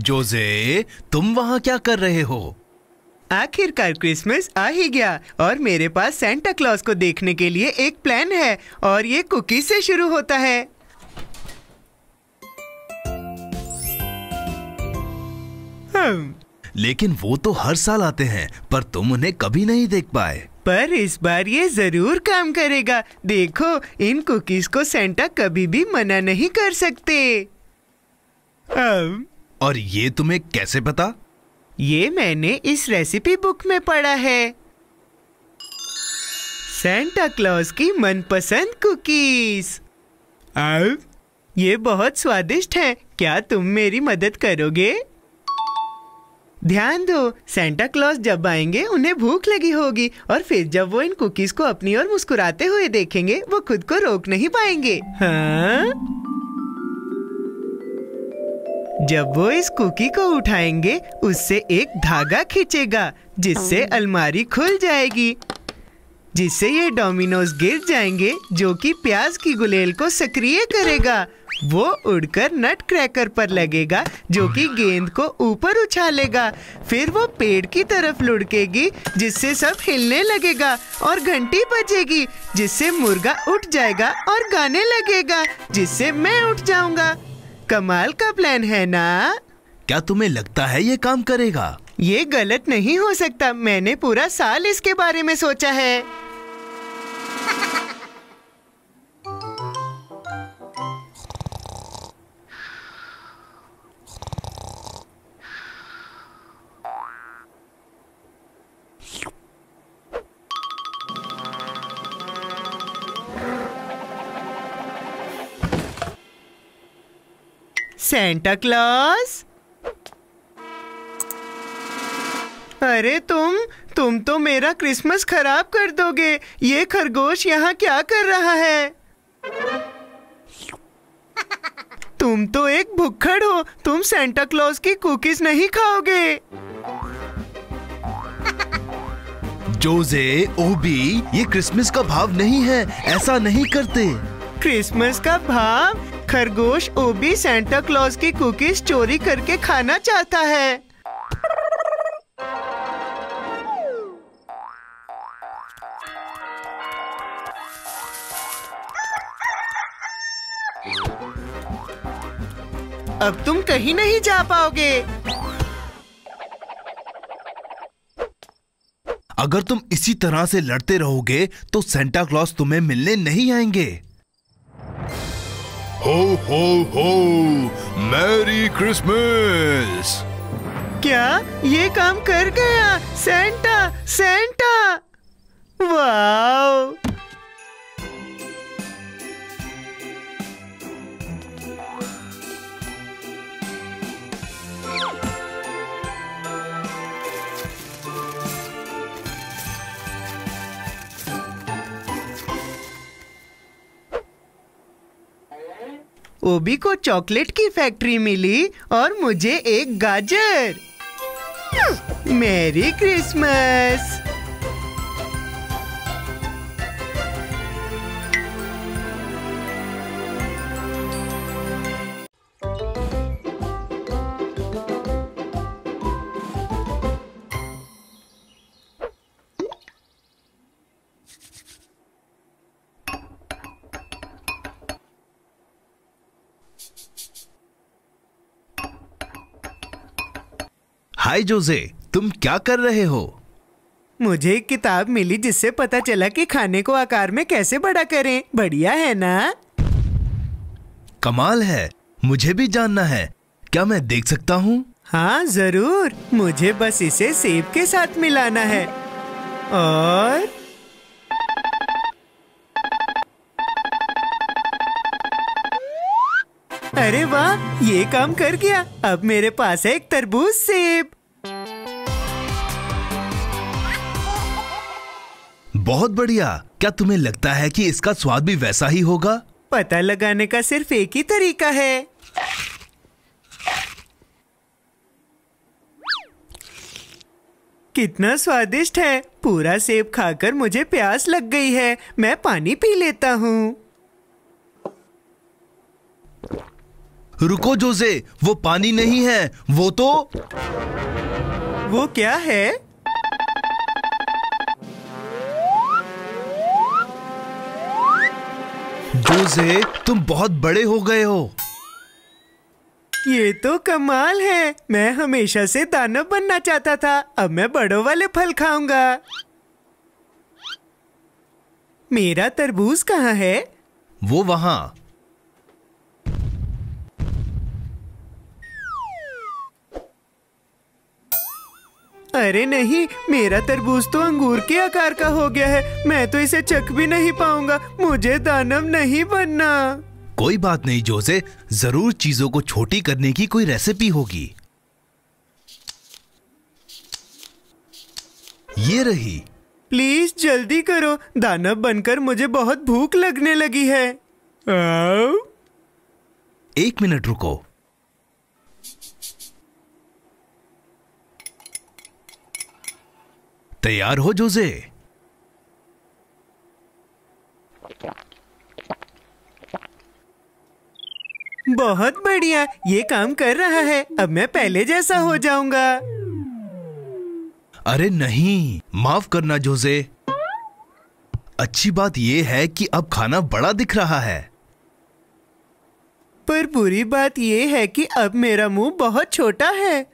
जोसे, तुम वहाँ क्या कर रहे हो? आखिरकार क्रिसमस आ ही गया और मेरे पास सेंटा क्लॉज को देखने के लिए एक प्लान है और ये कुकीज से शुरू होता है। लेकिन वो तो हर साल आते हैं, पर तुम उन्हें कभी नहीं देख पाए। पर इस बार ये जरूर काम करेगा। देखो, इन कुकीज को सेंटा कभी भी मना नहीं कर सकते। और ये तुम्हें कैसे पता? ये मैंने इस रेसिपी बुक में पढ़ा है। सेंटा क्लॉज की मनपसंद कुकीज। ये बहुत स्वादिष्ट हैं। क्या तुम मेरी मदद करोगे? ध्यान दो, सेंटा क्लॉज जब आएंगे उन्हें भूख लगी होगी और फिर जब वो इन कुकीज को अपनी ओर मुस्कुराते हुए देखेंगे वो खुद को रोक नहीं पाएंगे। हाँ? जब वो इस कुकी को उठाएंगे उससे एक धागा खींचेगा जिससे अलमारी खुल जाएगी, जिससे ये डोमिनोज गिर जाएंगे जो कि प्याज की गुलेल को सक्रिय करेगा। वो उड़कर नट क्रैकर पर लगेगा जो कि गेंद को ऊपर उछालेगा। फिर वो पेड़ की तरफ लुढ़केगी जिससे सब हिलने लगेगा और घंटी बजेगी जिससे मुर्गा उठ जाएगा और गाने लगेगा जिससे मैं उठ जाऊंगा। कमाल का प्लान है ना? क्या तुम्हें लगता है ये काम करेगा? ये गलत नहीं हो सकता। मैंने पूरा साल इसके बारे में सोचा है। सेंटा क्लॉज, अरे तुम तो मेरा क्रिसमस खराब कर दोगे। ये खरगोश यहाँ क्या कर रहा है? तुम तो एक भुक्खड़ हो। तुम सेंटा क्लॉज की कुकीज नहीं खाओगे। जोसे, ओबी, ये क्रिसमस का भाव नहीं है। ऐसा नहीं करते। क्रिसमस का भाव? खरगोश ओबी सेंटा क्लॉज की कुकीज चोरी करके खाना चाहता है। अब तुम कहीं नहीं जा पाओगे। अगर तुम इसी तरह से लड़ते रहोगे तो सेंटा क्लॉज तुम्हें मिलने नहीं आएंगे। हो हो हो, मैरी क्रिसमस। क्या ये काम कर गया? सेंटा, सेंटा, वाव! ओबी को चॉकलेट की फैक्ट्री मिली और मुझे एक गाजर। Merry Christmas. हाय जोसे, तुम क्या कर रहे हो? मुझे एक किताब मिली जिससे पता चला कि खाने को आकार में कैसे बड़ा करें। बढ़िया है ना? कमाल है। मुझे भी जानना है। क्या मैं देख सकता हूँ? हाँ जरूर। मुझे बस इसे सेब के साथ मिलाना है और अरे वाह, ये काम कर गया। अब मेरे पास है एक तरबूज सेब। बहुत बढ़िया। क्या तुम्हें लगता है कि इसका स्वाद भी वैसा ही होगा? पता लगाने का सिर्फ एक ही तरीका है। कितना स्वादिष्ट है। पूरा सेब खाकर मुझे प्यास लग गई है। मैं पानी पी लेता हूँ। रुको जोसे, वो पानी नहीं है, वो तो। वो क्या है? जोसे, तुम बहुत बड़े हो गए हो। ये तो कमाल है। मैं हमेशा से दानव बनना चाहता था। अब मैं बड़ों वाले फल खाऊंगा। मेरा तरबूज कहाँ है? वो वहां। अरे नहीं, मेरा तरबूज तो अंगूर के आकार का हो गया है। मैं तो इसे चख भी नहीं पाऊंगा। मुझे दानव नहीं बनना। कोई बात नहीं जोसे, जरूर चीजों को छोटी करने की कोई रेसिपी होगी। ये रही। प्लीज जल्दी करो, दानव बनकर मुझे बहुत भूख लगने लगी है। आओ। 1 मिनट रुको। तैयार हो जोसे? बहुत बढ़िया, ये काम कर रहा है। अब मैं पहले जैसा हो जाऊंगा। अरे नहीं, माफ करना जोसे। अच्छी बात यह है कि अब खाना बड़ा दिख रहा है। पर बुरी बात यह है कि अब मेरा मुंह बहुत छोटा है।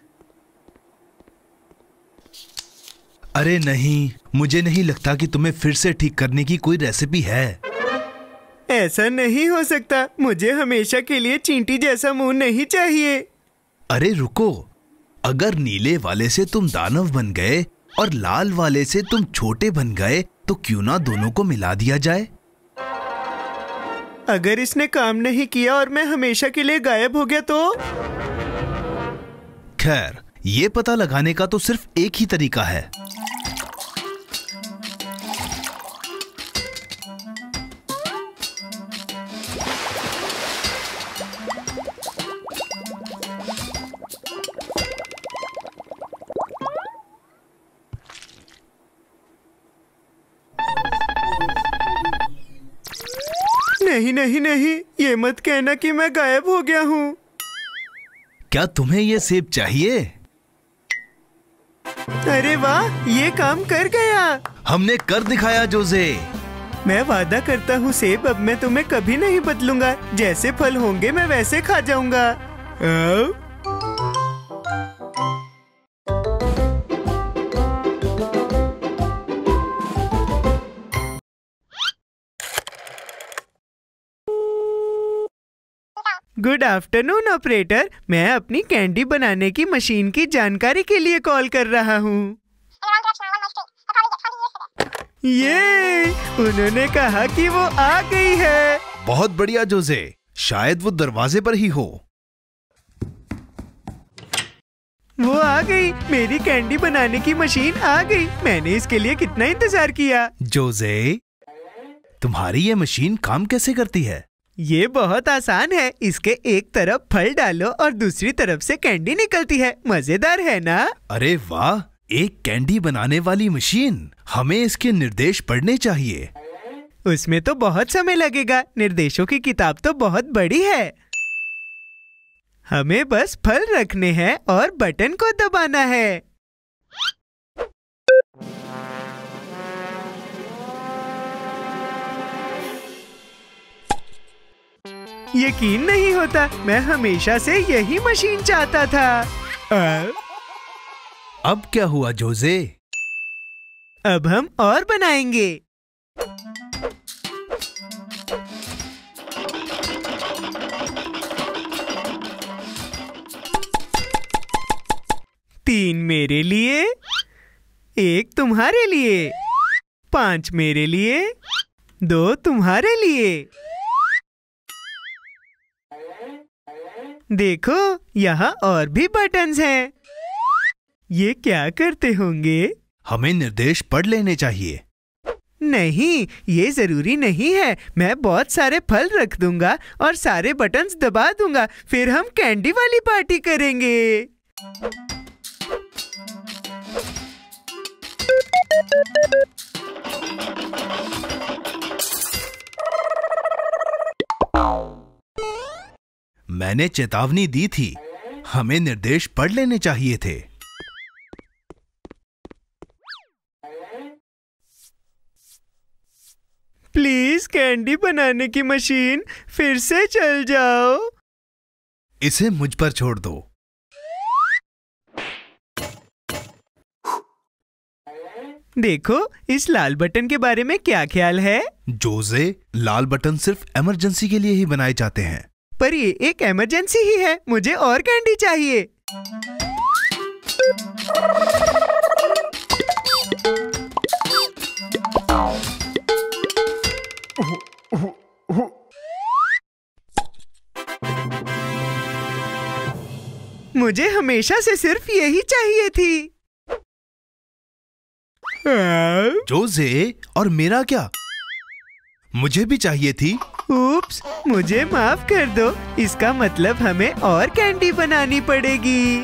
अरे नहीं, मुझे नहीं लगता कि तुम्हें फिर से ठीक करने की कोई रेसिपी है। ऐसा नहीं हो सकता। मुझे हमेशा के लिए चींटी जैसा मुंह नहीं चाहिए। अरे रुको, अगर नीले वाले से तुम दानव बन गए और लाल वाले से तुम छोटे बन गए, तो क्यों ना दोनों को मिला दिया जाए? अगर इसने काम नहीं किया और मैं हमेशा के लिए गायब हो गया तो? खैर, ये पता लगाने का तो सिर्फ एक ही तरीका है। नहीं नहीं नहीं, ये मत कहना कि मैं गायब हो गया हूँ। क्या तुम्हें ये सेब चाहिए? अरे वाह, ये काम कर गया। हमने कर दिखाया जोसे। मैं वादा करता हूँ सेब, अब मैं तुम्हें कभी नहीं बदलूंगा। जैसे फल होंगे मैं वैसे खा जाऊंगा। गुड आफ्टरनून ऑपरेटर, मैं अपनी कैंडी बनाने की मशीन की जानकारी के लिए कॉल कर रहा हूँ। ये उन्होंने कहा कि वो आ गई है। बहुत बढ़िया जोसे, शायद वो दरवाजे पर ही हो। वो आ गई, मेरी कैंडी बनाने की मशीन आ गई। मैंने इसके लिए कितना इंतजार किया। जोसे, तुम्हारी ये मशीन काम कैसे करती है? ये बहुत आसान है। इसके एक तरफ फल डालो और दूसरी तरफ से कैंडी निकलती है। मजेदार है ना? अरे वाह, एक कैंडी बनाने वाली मशीन। हमें इसके निर्देश पढ़ने चाहिए। उसमें तो बहुत समय लगेगा। निर्देशों की किताब तो बहुत बड़ी है। हमें बस फल रखने हैं और बटन को दबाना है। यकीन नहीं होता, मैं हमेशा से यही मशीन चाहता था। अब क्या हुआ जोसे? अब हम और बनाएंगे। तीन मेरे लिए, एक तुम्हारे लिए, 5 मेरे लिए, 2 तुम्हारे लिए। देखो, यहाँ और भी बटन्स हैं। ये क्या करते होंगे? हमें निर्देश पढ़ लेने चाहिए। नहीं, ये जरूरी नहीं है। मैं बहुत सारे फल रख दूंगा और सारे बटन्स दबा दूंगा। फिर हम कैंडी वाली पार्टी करेंगे। मैंने चेतावनी दी थी। हमें निर्देश पढ़ लेने चाहिए थे। प्लीज कैंडी बनाने की मशीन फिर से चल जाओ। इसे मुझ पर छोड़ दो। देखो, इस लाल बटन के बारे में क्या ख्याल है? जोसे, लाल बटन सिर्फ इमरजेंसी के लिए ही बनाए जाते हैं। पर ये एक इमरजेंसी ही है। मुझे और कैंडी चाहिए। मुझे हमेशा से सिर्फ यही चाहिए थी। जोसे, और मेरा क्या? मुझे भी चाहिए थी। उप्स, मुझे माफ कर दो। इसका मतलब हमें और कैंडी बनानी पड़ेगी।